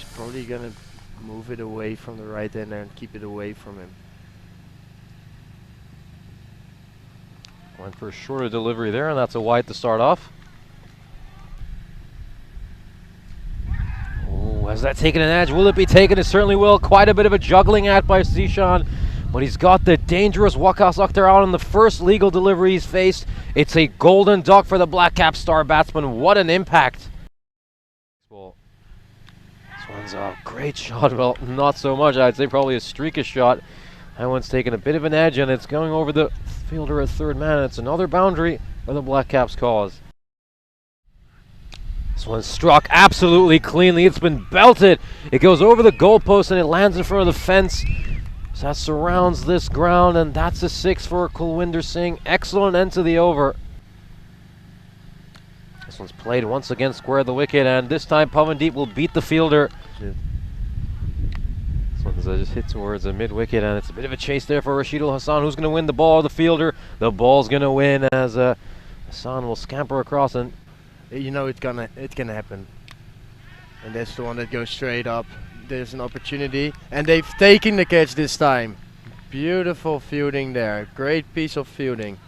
he's probably gonna move it away from the right hander and keep it away from him. Went for a shorter delivery there, and that's a wide to start off. Oh, has that taken an edge? Will it be taken? It certainly will. Quite a bit of a juggling act by Zishan, but he's got the dangerous Wakas Akhtar out on the first legal delivery he's faced. It's a golden duck for the Black Cap star batsman. What an impact. Well, this one's a great shot. Well, not so much. I'd say probably a streakish shot. That one's taken a bit of an edge, and it's going over the fielder at third man. It's another boundary for the Black Caps' cause. This one's struck absolutely cleanly. It's been belted. It goes over the goalpost, and it lands in front of the fence. So that surrounds this ground, and that's a 6 for Kulwinder Singh. Excellent end to the over. This one's played once again square of the wicket, and this time Pavandeep will beat the fielder. This one's just hit towards the mid-wicket, and it's a bit of a chase there for Rashidul Hassan. Who's going to win the ball? The fielder. The ball's going to win as Hassan will scamper across, and you know it's gonna happen. And that's the one that goes straight up. There's an opportunity, and they've taken the catch this time. Beautiful fielding there. Great piece of fielding.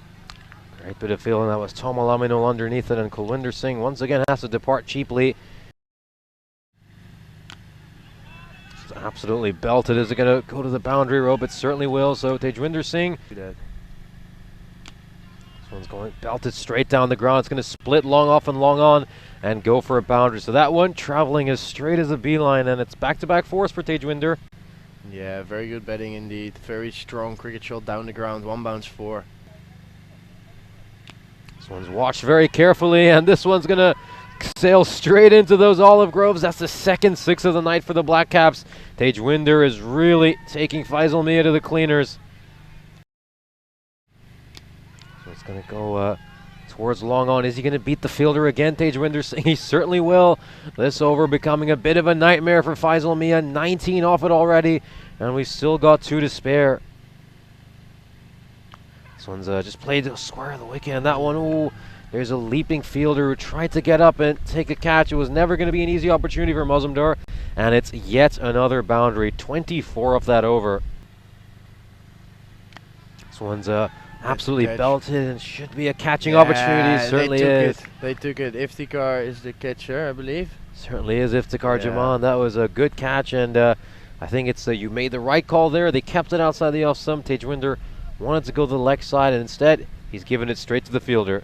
Great bit of fielding. That was Tom Alaminul underneath it, and Kulwinder Singh once again has to depart cheaply. Absolutely belted. Is it going to go to the boundary rope? It certainly will. So Tejwinder Singh. This one's going belted straight down the ground. It's going to split long off and long on and go for a boundary. So that one traveling as straight as a beeline, and it's back-to-back fours for Tejwinder. Yeah, very good batting indeed. Very strong cricket shot down the ground. 1 bounce 4. This one's watched very carefully, and this one's going to sail straight into those olive groves. That's the second 6 of the night for the Black Caps. Tejwinder is really taking Faisal Mia to the cleaners. So it's going to go towards long on. Is he going to beat the fielder again, Tejwinder Singh? He certainly will. This over becoming a bit of a nightmare for Faisal Mia. 19 off it already, and we've still got 2 to spare. This one's just played square of the wicket, and that one, ooh. There's a leaping fielder who tried to get up and take a catch. It was never going to be an easy opportunity for Mazumdar, and it's yet another boundary. 24 off that over. This one's absolutely belted and should be a catching opportunity. Certainly is. They took it. Iftikhar is the catcher, I believe. Certainly is Iftikhar Jaman. That was a good catch, and I think it's you made the right call there. They kept it outside the off stump. Tejwinder wanted to go to the leg side, and instead he's given it straight to the fielder.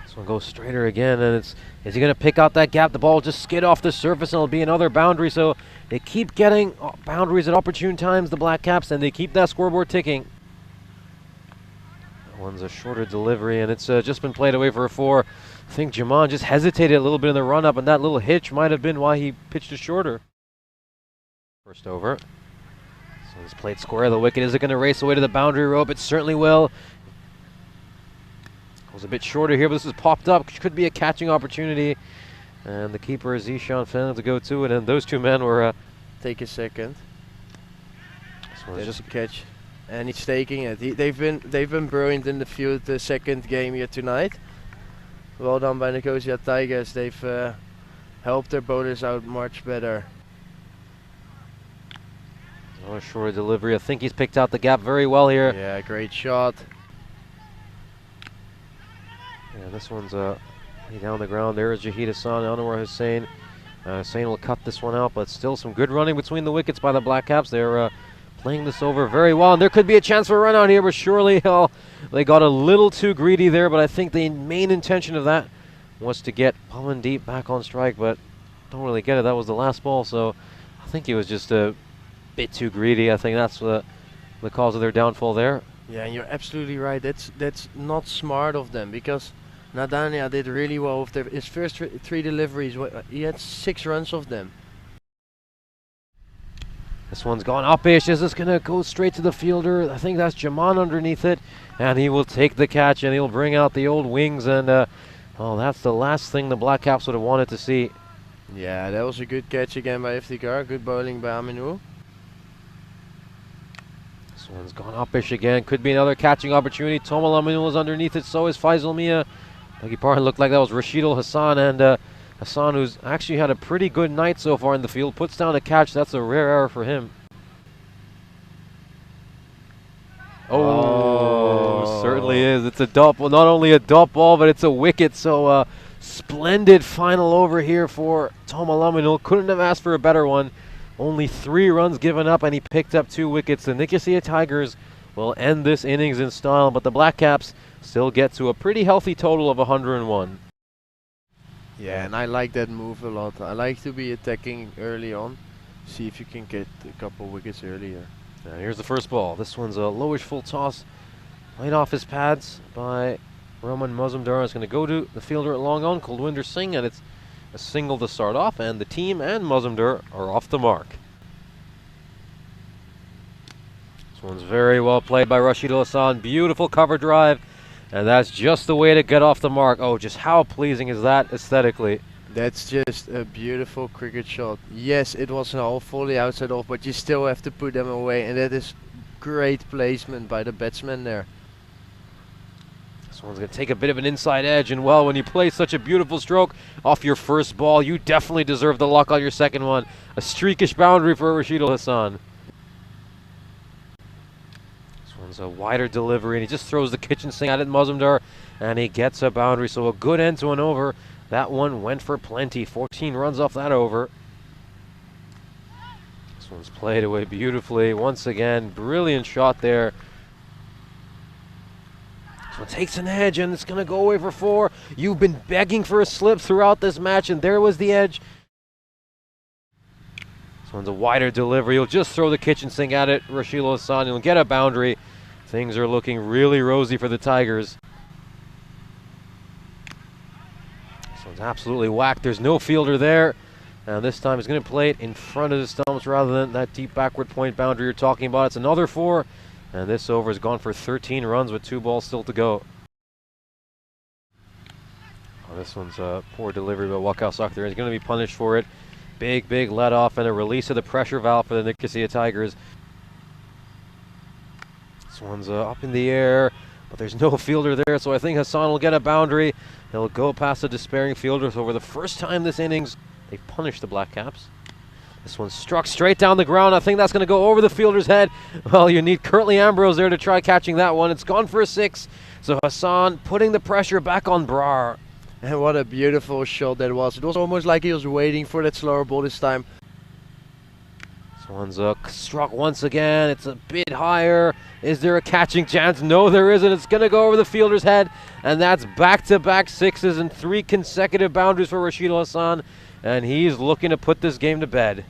This one goes straighter again, and is he going to pick out that gap? The ball just skid off the surface, and it'll be another boundary. So they keep getting boundaries at opportune times, the Black Caps, and they keep that scoreboard ticking. That one's a shorter delivery, and it's just been played away for a 4. I think Jaman just hesitated a little bit in the run-up, and that little hitch might have been why he pitched it shorter. First over. So it's played square of the wicket. Is it going to race away to the boundary rope? It certainly will. Goes a bit shorter here, but this has popped up. Could be a catching opportunity. And the keeper, Zishan, failed to go to it, and those 2 men were... Take a second. This one's just a catch. And he's taking it. They've been brilliant in the field the second game here tonight. Well done by Nicosia Tigers. They've helped their bowlers out much better. Another shorter delivery. I think he's picked out the gap very well here. Yeah, great shot. Yeah, this one's down the ground. There is Jahid Hassan, Anwar Hussain. Hussain will cut this one out, but still some good running between the wickets by the Black Caps. They're playing this over very well, and there could be a chance for a run out here, but surely they got a little too greedy there. But I think the main intention of that was to get Pavandeep back on strike, but don't really get it. That was the last ball, so I think he was just a bit too greedy. I think that's the cause of their downfall there. Yeah, and you're absolutely right. That's not smart of them, because Nadania did really well with his first 3 deliveries. He had 6 runs of them. This one's gone up-ish. Is this going to go straight to the fielder? I think that's Jaman underneath it, and he will take the catch, and he'll bring out the old wings, and oh, that's the last thing the Black Caps would have wanted to see. Yeah, that was a good catch again by Iftikhar. Good bowling by Aminu. This one's gone up-ish again. Could be another catching opportunity. Tomal Aminul is underneath it. So is Faisal Mia. Beg your pardon, looked like that was Rashidul Hassan, and Hassan, who's actually had a pretty good night so far in the field, puts down a catch. That's a rare error for him. Oh, certainly is. It's a dot, well, not only a dot ball, but it's a wicket. So splendid final over here for Tom Alaminul. Couldn't have asked for a better one. Only 3 runs given up, and he picked up 2 wickets. The Nicosia Tigers will end this innings in style, but the Black Caps still get to a pretty healthy total of 101. Yeah, and I like that move a lot. I like to be attacking early on. See if you can get a couple wickets earlier. And here's the first ball. This one's a lowish full toss. Played off his pads by Roman Mazumdar. It's going to go to the fielder at long on, Kulwinder Singh, and it's a single to start off, and the team and Mazumdar are off the mark. This one's very well played by Rashid Al Hassan. Beautiful cover drive, and that's just the way to get off the mark. Oh, just how pleasing is that aesthetically? That's just a beautiful cricket shot. Yes, it was a half volley outside off, but you still have to put them away, and that is great placement by the batsman there. This one's going to take a bit of an inside edge, and well, when you play such a beautiful stroke off your first ball, you definitely deserve the luck on your second one. A streakish boundary for Rashid Al Hassan. This one's a wider delivery, and he just throws the kitchen sink at it, Mazumdar, and he gets a boundary. So a good end to an over. That one went for plenty. 14 runs off that over. This one's played away beautifully. Once again, brilliant shot there. This one takes an edge, and it's going to go away for 4. You've been begging for a slip throughout this match, and there was the edge. This one's a wider delivery. He'll just throw the kitchen sink at it. Rashid Al Hassan will get a boundary. Things are looking really rosy for the Tigers. One's absolutely whacked. There's no fielder there, and this time he's going to play it in front of the stumps rather than that deep backward point boundary you're talking about. It's another 4, and this over has gone for 13 runs with 2 balls still to go. Oh, this one's a poor delivery by Wakao Sakhdar. He's going to be punished for it. Big let off and a release of the pressure valve for the Nicosia Tigers. This one's up in the air, but there's no fielder there, so I think Hassan will get a boundary. He'll go past the despairing fielders. Over the first time this innings, they've punished the Black Caps. This one struck straight down the ground. I think that's going to go over the fielder's head. Well, you need Curtly Ambrose there to try catching that one. It's gone for a 6. So Hassan putting the pressure back on Brar. And what a beautiful shot that was. It was almost like he was waiting for that slower ball this time. This one's struck once again. It's a bit higher. Is there a catching chance? No, there isn't. It's going to go over the fielder's head. And that's back-to-back 6s and 3 consecutive boundaries for Rashid Al Hassan. And he's looking to put this game to bed.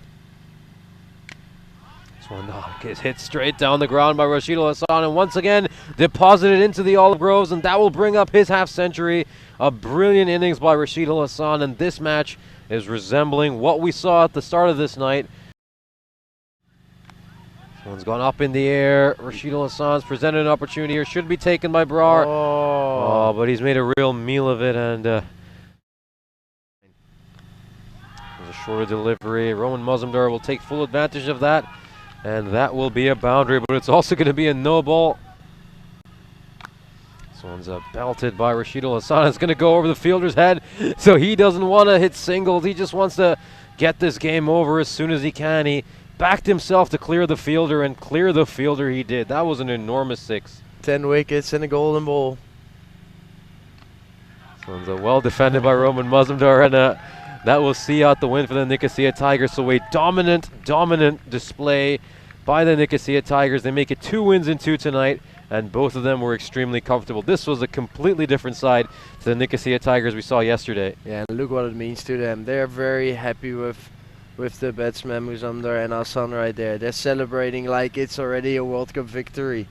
This one gets hit straight down the ground by Rashid Al Hassan. And once again, deposited into the olive groves. And that will bring up his half-century. A brilliant innings by Rashid Al Hassan. And this match is resembling what we saw at the start of this night. One's gone up in the air. Rashid Al Hassan's presented an opportunity here. Should be taken by Brar. Oh, but he's made a real meal of it. And there's a shorter delivery. Roman Mazumdar will take full advantage of that. And that will be a boundary, but it's also going to be a no ball. This one's belted by Rashid Al Hassan. It's going to go over the fielder's head. So he doesn't want to hit singles. He just wants to get this game over as soon as he can. He backed himself to clear the fielder, and clear the fielder he did. That was an enormous 6. 10 wickets and a golden ball. This one's well defended by Roman Mazumdar, and that will see out the win for the Nicosia Tigers. So a dominant display by the Nicosia Tigers. They make it 2 wins in 2 tonight, and both of them were extremely comfortable. This was a completely different side to the Nicosia Tigers we saw yesterday. Yeah, and look what it means to them. They're very happy with the batsman Mazumdar and Hassan right there. They're celebrating like it's already a World Cup victory.